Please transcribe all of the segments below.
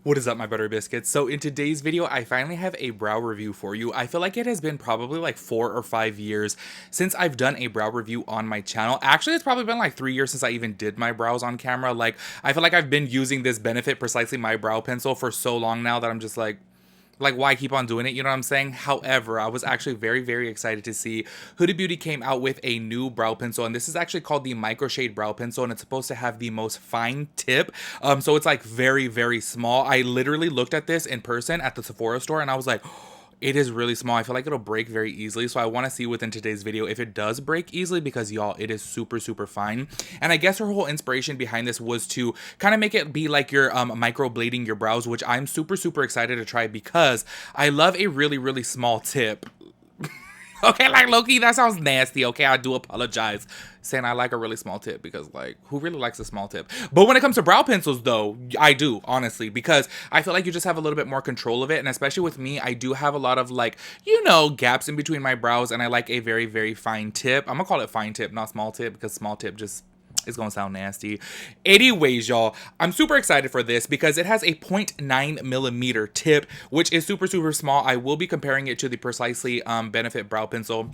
What is up, my buttery biscuits? So in today's video, I finally have a brow review for you. I feel like it has been probably like 4 or 5 years since I've done a brow review on my channel. Actually, it's probably been like 3 years since I even did my brows on camera. Like, I feel like I've been using this Benefit Precisely My Brow Pencil for so long now that I'm just like, why keep on doing it? You know what I'm saying? However, I was actually very, very excited to see Huda Beauty came out with a new brow pencil, and this is actually called the Micro Shade Brow Pencil, and it's supposed to have the most fine tip. So it's like very, very small. I literally looked at this in person at the Sephora store, and I was like, it is really small. I feel like it'll break very easily. So I want to see within today's video if it does break easily, because y'all, it is super, super fine. And I guess her whole inspiration behind this was to kind of make it be like you're microblading your brows, which I'm super, super excited to try because I love a really, really small tip. Okay, like Loki, that sounds nasty. Okay, I do apologize. Saying I like a really small tip because, like, who really likes a small tip? But when it comes to brow pencils, though, I do, honestly, because I feel like you just have a little bit more control of it. And especially with me, I do have a lot of, like, you know, gaps in between my brows, and I like a very, very fine tip. I'm gonna call it fine tip, not small tip, because small tip just, it's gonna sound nasty. Anyways, y'all, I'm super excited for this because it has a 0.9 millimeter tip, which is super, super small. I will be comparing it to the Precisely Benefit Brow Pencil,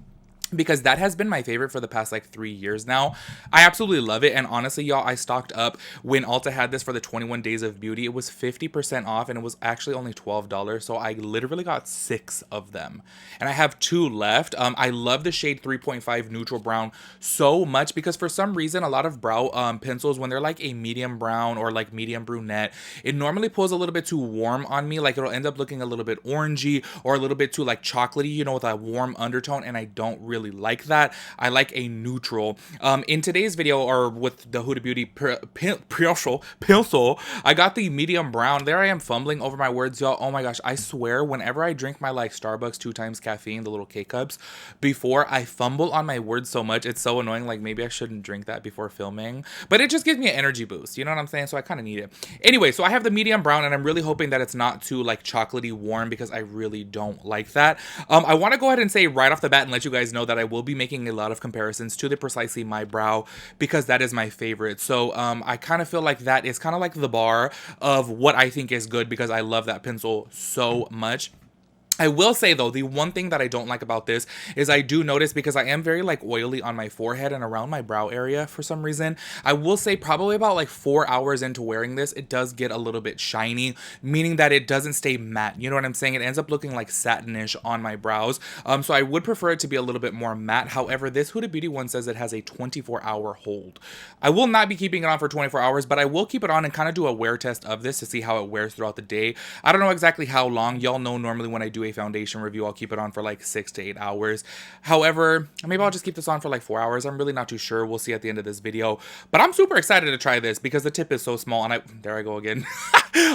because that has been my favorite for the past like 3 years now. I absolutely love it. And honestly, y'all, I stocked up when Ulta had this for the 21 days of beauty. It was 50% off, and it was actually only $12. So I literally got 6 of them, and I have 2 left. I love the shade 3.5 neutral brown so much because for some reason a lot of brow pencils, when they're like a medium brown or like medium brunette, it normally pulls a little bit too warm on me. Like, it'll end up looking a little bit orangey or a little bit too like chocolatey, you know, with a warm undertone, and I don't really like that. I like a neutral. In today's video, or with the Huda Beauty pencil, I got the medium brown. There I am fumbling over my words, y'all. Oh my gosh, I swear, whenever I drink my like Starbucks 2 times caffeine, the little K-cups, before, I fumble on my words so much. It's so annoying. Like, maybe I shouldn't drink that before filming, but it just gives me an energy boost. You know what I'm saying? So I kind of need it. Anyway, so I have the medium brown, and I'm really hoping that it's not too like chocolatey warm, because I really don't like that. I want to go ahead and say right off the bat and let you guys know that I will be making a lot of comparisons to the Precisely My Brow, because that is my favorite. So I kind of feel like that is kind of like the bar of what I think is good, because I love that pencil so much. I will say, though, the one thing that I don't like about this is I do notice, because I am very like oily on my forehead and around my brow area for some reason, I will say probably about like 4 hours into wearing this, it does get a little bit shiny, meaning that it doesn't stay matte. You know what I'm saying? It ends up looking like satinish on my brows. So I would prefer it to be a little bit more matte. However, this Huda Beauty one says it has a 24-hour hold. I will not be keeping it on for 24 hours, but I will keep it on and kind of do a wear test of this to see how it wears throughout the day. I don't know exactly how long. Y'all know normally when I do a foundation review, I'll keep it on for like 6 to 8 hours. However, maybe I'll just keep this on for like 4 hours. I'm really not too sure. We'll see at the end of this video, but I'm super excited to try this because the tip is so small. And there I go again.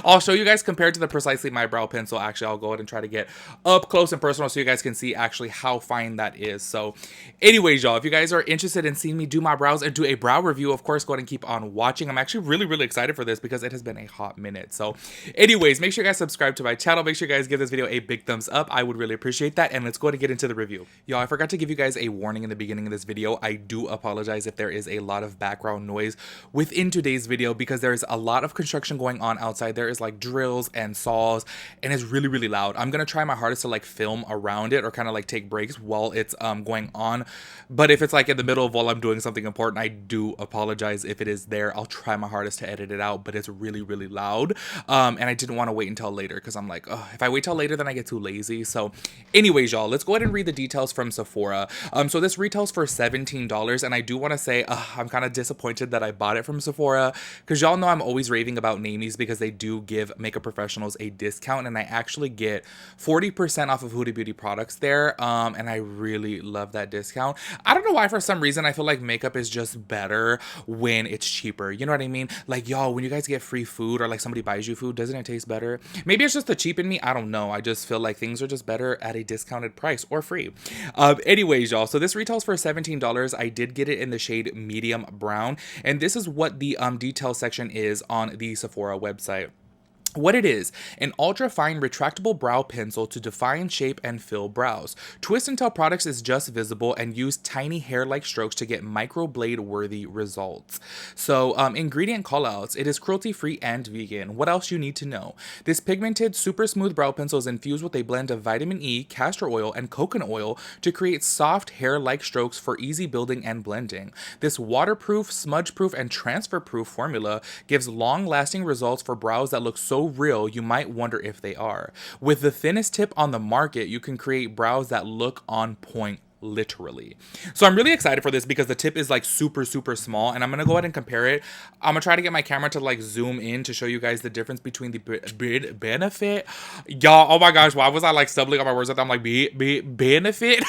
I'll show you guys compared to the Precisely My Brow Pencil. Actually, I'll go ahead and try to get up close and personal so you guys can see actually how fine that is. So anyways, y'all, if you guys are interested in seeing me do my brows and do a brow review, of course, go ahead and keep on watching. I'm actually really, really excited for this because it has been a hot minute. So anyways, make sure you guys subscribe to my channel. Make sure you guys give this video a big thumbs up. I would really appreciate that. And let's go ahead and get into the review. Y'all, I forgot to give you guys a warning in the beginning of this video. I do apologize if there is a lot of background noise within today's video, because there is a lot of construction going on outside. There is like drills and saws, and it's really, really loud. I'm gonna try my hardest to like film around it or kind of like take breaks while it's going on. But if it's like in the middle of while I'm doing something important, I do apologize if it is there. I'll try my hardest to edit it out, but it's really, really loud. And I didn't want to wait until later, because I'm like, oh, if I wait till later, then I get too lazy. So anyways, y'all, let's go ahead and read the details from Sephora. So this retails for $17, and I do want to say I'm kind of disappointed that I bought it from Sephora, because y'all know I'm always raving about Namies because they do give makeup professionals a discount, and I actually get 40% off of Huda Beauty products there, and I really love that discount. I don't know why, for some reason I feel like makeup is just better when it's cheaper. You know what I mean? Like, y'all, when you guys get free food or like somebody buys you food, doesn't it taste better? Maybe it's just the cheap in me. I don't know. I just feel like things are just better at a discounted price or free. Anyways, y'all, so this retails for $17. I did get it in the shade medium brown, and this is what the detail section is on the Sephora website. What it is: an ultra fine retractable brow pencil to define, shape, and fill brows. Twist until products is just visible and use tiny hair like strokes to get microblade worthy results. So, ingredient callouts: it is cruelty free and vegan. What else you need to know? This pigmented, super smooth brow pencil is infused with a blend of vitamin E, castor oil, and coconut oil to create soft hair like strokes for easy building and blending. This waterproof, smudge proof, and transfer proof formula gives long lasting results for brows that look so real you might wonder if they are. With the thinnest tip on the market, you can create brows that look on point, literally. So I'm really excited for this because the tip is like super super small, and I'm gonna go ahead and compare it. I'm gonna try to get my camera to like zoom in to show you guys the difference between the benefit, y'all. Oh my gosh, why was I like stumbling on my words? I'm like benefit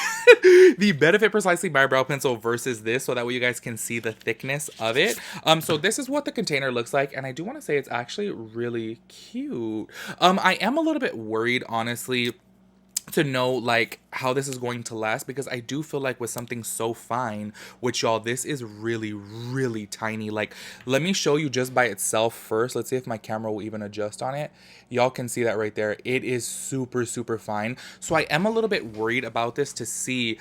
the benefit precisely my brow pencil versus this, so that way you guys can see the thickness of it. So this is what the container looks like, and I do want to say it's actually really cute. I am a little bit worried, honestly, to know like how this is going to last, because I do feel like with something so fine, which y'all, this is really really tiny. Like, let me show you just by itself first. Let's see if my camera will even adjust on it. Y'all can see that right there. It is super super fine. So I am a little bit worried about this to see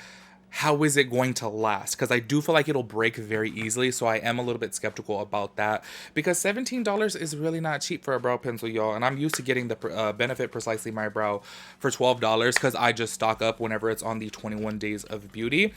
how is it going to last, because I do feel like it'll break very easily. So I am a little bit skeptical about that, because $17 is really not cheap for a brow pencil, y'all. And I'm used to getting the Benefit Precisely My Brow for $12, because I just stock up whenever it's on the 21 days of beauty.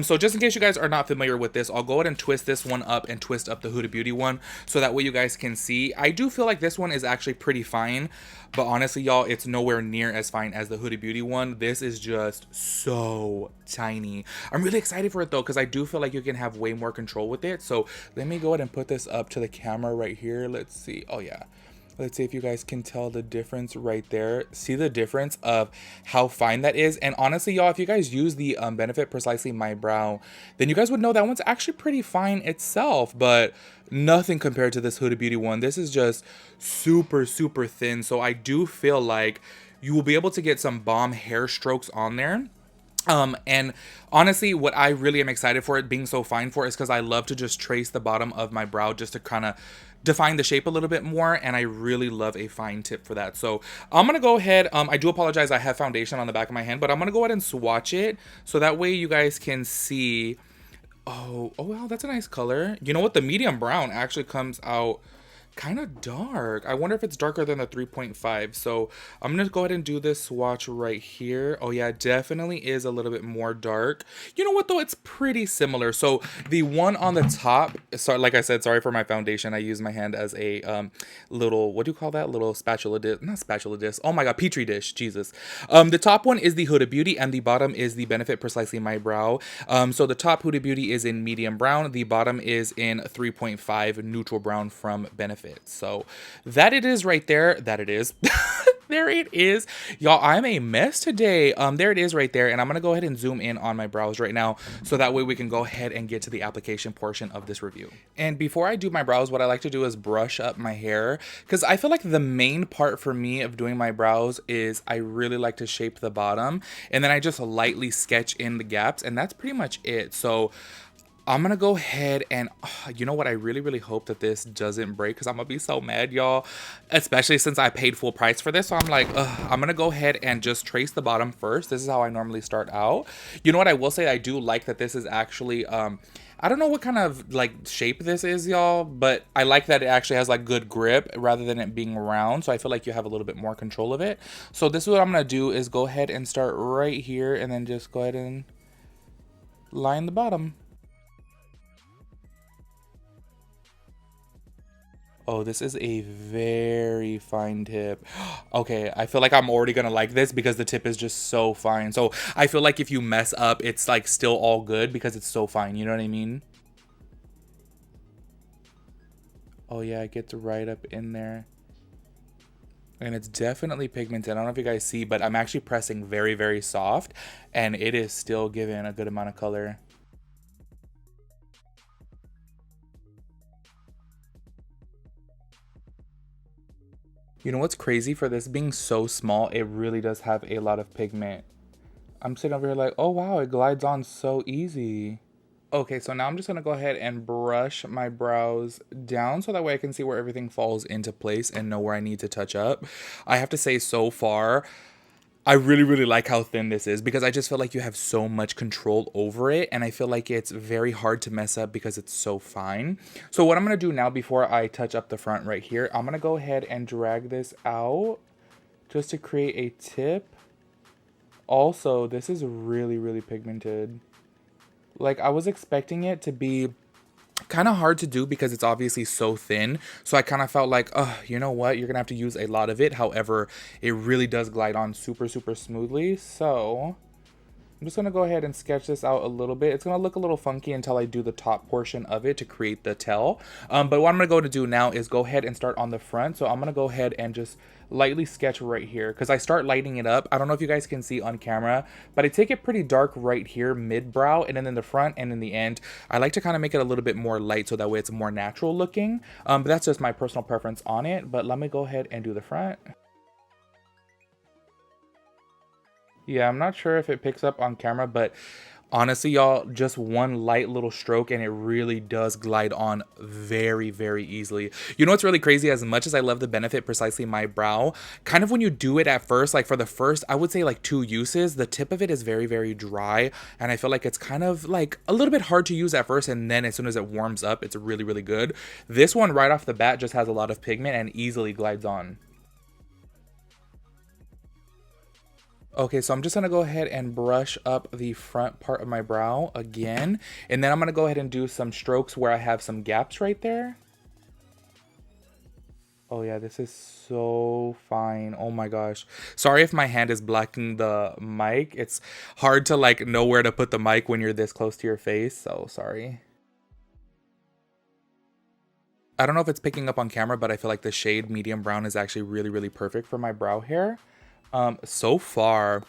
So just in case you guys are not familiar with this, I'll go ahead and twist this one up and twist up the Huda Beauty one, so that way you guys can see. I do feel like this one is actually pretty fine, but honestly, y'all, it's nowhere near as fine as the Huda Beauty one. This is just so tiny. I'm really excited for it though, because I do feel like you can have way more control with it. So let me go ahead and put this up to the camera right here. Let's see. Oh yeah. Let's see if you guys can tell the difference right there. See the difference of how fine that is. And honestly, y'all, if you guys use the Benefit Precisely My Brow, then you guys would know that one's actually pretty fine itself, but nothing compared to this Huda Beauty one. This is just super, super thin. So I do feel like you will be able to get some bomb hair strokes on there. And honestly, what I really am excited for it being so fine for is because I love to just trace the bottom of my brow just to kind of define the shape a little bit more, and I really love a fine tip for that. So I'm gonna go ahead, I do apologize, I have foundation on the back of my hand, but I'm gonna go ahead and swatch it so that way you guys can see. Oh wow, that's a nice color. You know what, the medium brown actually comes out kind of dark. I wonder if it's darker than the 3.5. So I'm gonna go ahead and do this swatch right here. Oh yeah, it definitely is a little bit more dark. You know what though, it's pretty similar. So the one on the top, sorry, like I said, sorry for my foundation, I use my hand as a little, what do you call that, little spatula disc, not spatula disc, oh my god, petri dish, Jesus. The top one is the Huda Beauty and the bottom is the Benefit Precisely My Brow. So the top Huda Beauty is in medium brown, the bottom is in 3.5 neutral brown from Benefit. So that it is right there. That it is. There it is. Y'all, I'm a mess today. There it is right there. And I'm going to go ahead and zoom in on my brows right now, so that way we can go ahead and get to the application portion of this review. And before I do my brows, what I like to do is brush up my hair, because I feel like the main part for me of doing my brows is I really like to shape the bottom, and then I just lightly sketch in the gaps, and that's pretty much it. So I'm gonna go ahead and, you know what, I really, really hope that this doesn't break, because I'm gonna be so mad, y'all, especially since I paid full price for this. So I'm like, I'm gonna go ahead and just trace the bottom first. This is how I normally start out. You know what, I will say, I do like that this is actually, I don't know what kind of like shape this is, y'all, but I like that it actually has like good grip rather than it being round. So I feel like you have a little bit more control of it. So this is what I'm gonna do, is go ahead and start right here, and then just go ahead and line the bottom. Oh, this is a very fine tip. Okay, I feel like I'm already gonna like this because the tip is just so fine. So I feel like if you mess up, it's like still all good because it's so fine. You know what I mean? Oh yeah, it gets right up in there. And it's definitely pigmented. I don't know if you guys see, but I'm actually pressing very, very soft, and it is still giving a good amount of color. You know what's crazy, for this being so small, it really does have a lot of pigment. I'm sitting over here like, oh wow, it glides on so easy. Okay, so now I'm just gonna go ahead and brush my brows down so that way I can see where everything falls into place and know where I need to touch up. I have to say, so far, I really, really like how thin this is because I just feel like you have so much control over it, and I feel like it's very hard to mess up because it's so fine. So what I'm gonna do now before I touch up the front right here, I'm gonna go ahead and drag this out just to create a tip. Also, this is really, really pigmented. Like, I was expecting it to be kind of hard to do because it's obviously so thin. So I kind of felt like, oh, you know what? You're going to have to use a lot of it. However, it really does glide on super, super smoothly. So I'm just going to go ahead and sketch this out a little bit. It's going to look a little funky until I do the top portion of it to create the tail. But what I'm going to go to do now is go ahead and start on the front. So I'm going to go ahead and just lightly sketch right here because I start lighting it up. I don't know if you guys can see on camera, but I take it pretty dark right here, mid-brow, and then in the front and in the end, I like to kind of make it a little bit more light so that way it's more natural looking. But that's just my personal preference on it. But let me go ahead and do the front. Yeah, I'm not sure if it picks up on camera, but honestly, y'all, just one light little stroke and it really does glide on very, very easily. You know what's really crazy? As much as I love the Benefit Precisely My Brow, kind of when you do it at first, like for the first, I would say like 2 uses, the tip of it is very, very dry. And I feel like it's kind of like a little bit hard to use at first. And then as soon as it warms up, it's really, really good. This one right off the bat just has a lot of pigment and easily glides on. Okay, so I'm just gonna go ahead and brush up the front part of my brow again. And then I'm gonna go ahead and do some strokes where I have some gaps right there. Oh yeah, this is so fine. Oh my gosh. Sorry if my hand is blocking the mic. It's hard to like know where to put the mic when you're this close to your face, so sorry. I don't know if it's picking up on camera, but I feel like the shade medium brown is actually really, really perfect for my brow hair. So far,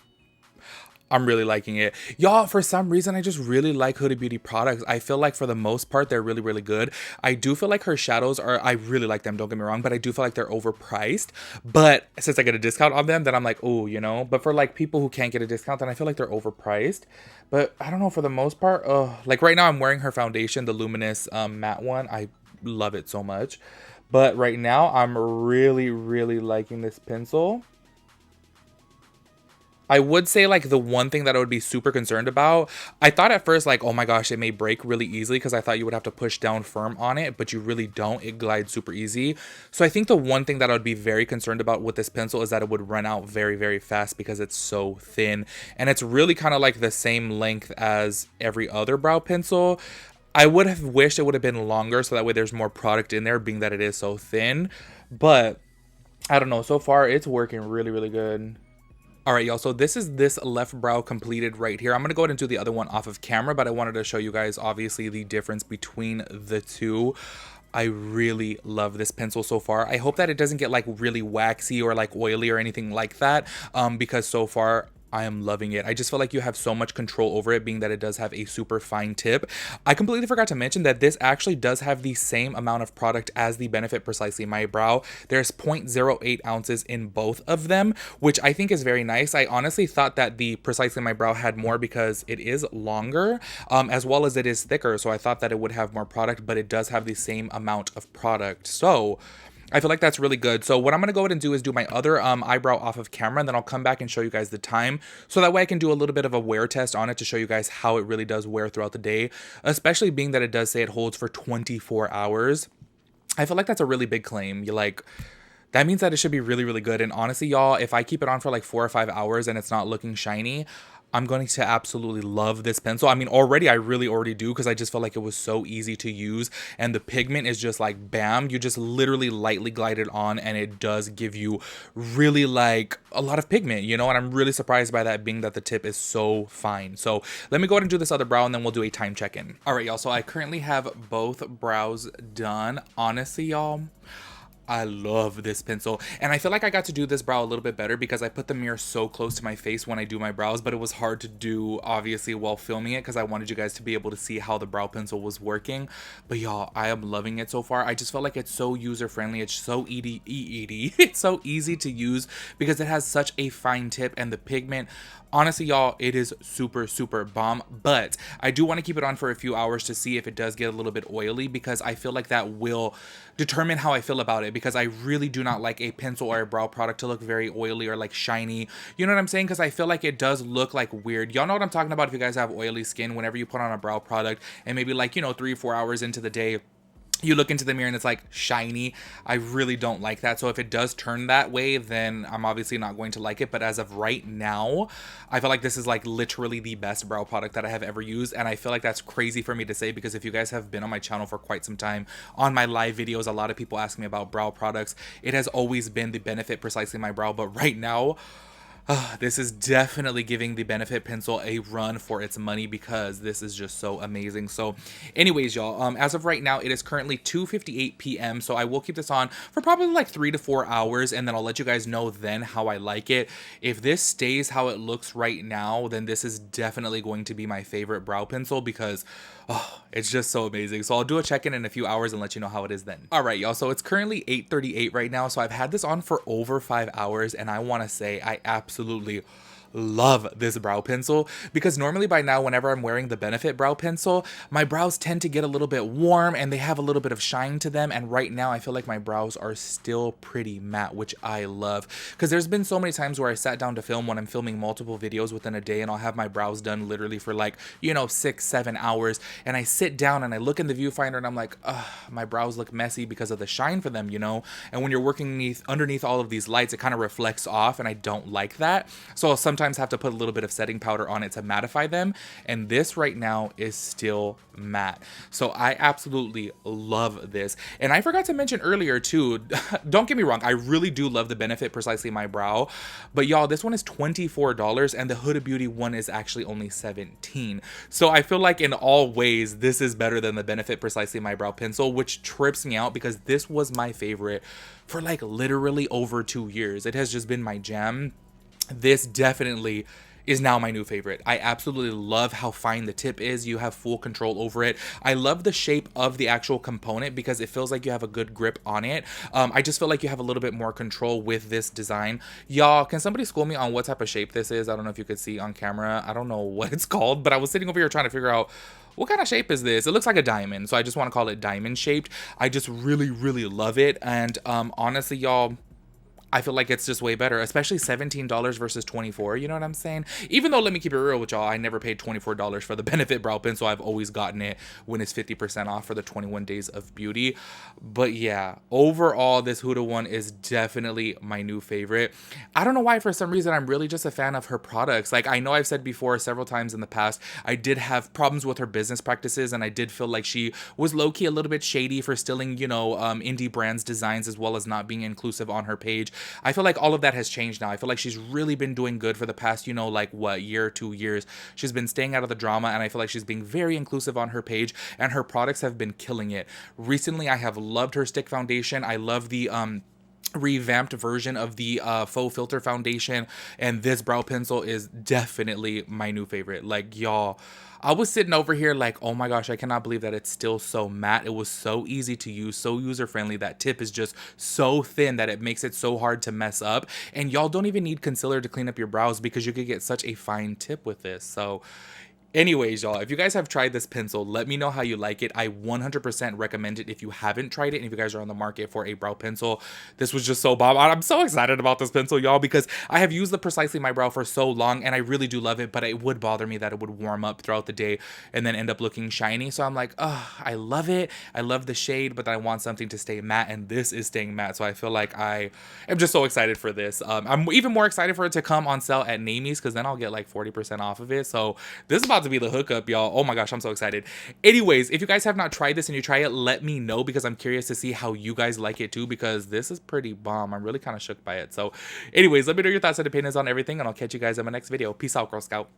I'm really liking it. Y'all, for some reason, I just really like Huda Beauty products. I feel like for the most part, they're really, really good. I do feel like her shadows are, I really like them, don't get me wrong, but I do feel like they're overpriced. But since I get a discount on them, then I'm like, oh, you know? But for like people who can't get a discount, then I feel like they're overpriced. But I don't know, for the most part, like right now I'm wearing her foundation, the Luminous matte one. I love it so much. But right now, I'm really, really liking this pencil. I would say like the one thing that I would be super concerned about, I thought at first like, oh my gosh, it may break really easily because I thought you would have to push down firm on it, but you really don't. It glides super easy. So I think the one thing that I would be very concerned about with this pencil is that it would run out very, very fast because it's so thin. And it's really kind of like the same length as every other brow pencil. I would have wished it would have been longer so that way there's more product in there being that it is so thin. But I don't know. So far, it's working really, really good. All right, y'all, so this is this left brow completed right here. I'm going to go ahead and do the other one off of camera, but I wanted to show you guys, obviously, the difference between the two. I really love this pencil so far. I hope that it doesn't get, like, really waxy or, like, oily or anything like that, because so far, I am loving it. I just feel like you have so much control over it, being that it does have a super fine tip. I completely forgot to mention that this actually does have the same amount of product as the Benefit Precisely My Brow. There's 0.08 ounces in both of them, which I think is very nice. I honestly thought that the Precisely My Brow had more because it is longer, as well as it is thicker. So I thought that it would have more product, but it does have the same amount of product. So I feel like that's really good. So what I'm going to go ahead and do is do my other eyebrow off of camera, and then I'll come back and show you guys the time. So that way I can do a little bit of a wear test on it to show you guys how it really does wear throughout the day, especially being that it does say it holds for 24 hours. I feel like that's a really big claim. You like, that means that it should be really, really good. And honestly, y'all, if I keep it on for like 4 or 5 hours and it's not looking shiny, I'm going to absolutely love this pencil. I mean, I really already do because I just felt like it was so easy to use. And the pigment is just like, bam, you just literally lightly glide it on and it does give you really like a lot of pigment, you know? And I'm really surprised by that being that the tip is so fine. So let me go ahead and do this other brow and then we'll do a time check-in. All right, y'all. So I currently have both brows done. Honestly, y'all, I love this pencil. And I feel like I got to do this brow a little bit better because I put the mirror so close to my face when I do my brows, but it was hard to do, obviously, while filming it because I wanted you guys to be able to see how the brow pencil was working. But y'all, I am loving it so far. I just felt like it's so user-friendly. It's so it's so easy to use because it has such a fine tip, and the pigment, honestly, y'all, it is super, super bomb. But I do want to keep it on for a few hours to see if it does get a little bit oily, because I feel like that will determine how I feel about it, because I really do not like a pencil or a brow product to look very oily or like shiny. You know what I'm saying? Because I feel like it does look like weird. Y'all know what I'm talking about if you guys have oily skin. Whenever you put on a brow product and maybe like, you know, 3 or 4 hours into the day, you look into the mirror and it's like shiny. I really don't like that. So if it does turn that way, then I'm obviously not going to like it. But as of right now, I feel like this is like literally the best brow product that I have ever used. And I feel like that's crazy for me to say, because if you guys have been on my channel for quite some time, on my live videos, a lot of people ask me about brow products. It has always been the Benefit Precisely My Brow. But right now, this is definitely giving the Benefit pencil a run for its money, because this is just so amazing. So anyways, y'all, as of right now, it is currently 2:58 p.m. So I will keep this on for probably like 3 to 4 hours, and then I'll let you guys know then how I like it. If this stays how it looks right now, then this is definitely going to be my favorite brow pencil, because it's just so amazing. So I'll do a check-in in a few hours and let you know how it is then. All right, y'all, so it's currently 8:38 right now. So I've had this on for over 5 hours, and I want to say I absolutely love this brow pencil, because normally by now, whenever I'm wearing the Benefit brow pencil, my brows tend to get a little bit warm and they have a little bit of shine to them. And right now I feel like my brows are still pretty matte, which I love, because there's been so many times where I sat down to film when I'm filming multiple videos within a day, and I'll have my brows done literally for like, you know, 6-7 hours, and I sit down and I look in the viewfinder and I'm like, my brows look messy because of the shine for them, you know. And when you're working underneath all of these lights, it kind of reflects off, and I don't like that. So I'll sometimes have to put a little bit of setting powder on it to mattify them, and this right now is still matte. So I absolutely love this. And I forgot to mention earlier too, don't get me wrong, I really do love the Benefit Precisely My Brow, but y'all, this one is $24 and the Huda Beauty one is actually only $17. So I feel like in all ways this is better than the Benefit Precisely My Brow pencil, which trips me out because this was my favorite for like literally over 2 years. It has just been my jam. This definitely is now my new favorite. I absolutely love how fine the tip is. You have full control over it. I love the shape of the actual component because it feels like you have a good grip on it. I just feel like you have a little bit more control with this design. Y'all, can somebody school me on what type of shape this is? I don't know if you could see on camera. I don't know what it's called, but I was sitting over here trying to figure out what kind of shape is this? It looks like a diamond, so I just want to call it diamond shaped. I just really, really love it. And honestly, y'all, I feel like it's just way better, especially $17 versus $24. You know what I'm saying? Even though, let me keep it real with y'all, I never paid $24 for the Benefit brow pencil. I've always gotten it when it's 50% off for the 21 days of beauty. But yeah, overall, this Huda one is definitely my new favorite. I don't know why, for some reason, I'm really just a fan of her products. Like, I know I've said before several times in the past, I did have problems with her business practices, and I did feel like she was low-key a little bit shady for stealing, you know, indie brands' designs, as well as not being inclusive on her page. I feel like all of that has changed now. I feel like she's really been doing good for the past, you know, like what, year, 2 years. She's been staying out of the drama, and I feel like she's being very inclusive on her page, and her products have been killing it. Recently, I have loved her stick foundation. I love the revamped version of the faux filter foundation, and this brow pencil is definitely my new favorite. Like, y'all, I was sitting over here like, oh my gosh, I cannot believe that it's still so matte. It was so easy to use, so user-friendly. That tip is just so thin that it makes it so hard to mess up. And y'all don't even need concealer to clean up your brows because you could get such a fine tip with this. So anyways, y'all, if you guys have tried this pencil, let me know how you like it. I 100% recommend it if you haven't tried it, and if you guys are on the market for a brow pencil. This was just so bomb. I'm so excited about this pencil, y'all, because I have used the Precisely My Brow for so long, and I really do love it, but it would bother me that it would warm up throughout the day and then end up looking shiny. So I'm like, oh, I love it. I love the shade, but I want something to stay matte, and this is staying matte. So I feel like I am just so excited for this. I'm even more excited for it to come on sale at Namie's, because then I'll get like 40% off of it. So this is about to be the hookup, y'all. Oh my gosh, I'm so excited. Anyways, if you guys have not tried this and you try it, let me know, because I'm curious to see how you guys like it too, because this is pretty bomb. I'm really kind of shook by it. So anyways, let me know your thoughts and opinions on everything, and I'll catch you guys in my next video. Peace out, Girl Scout.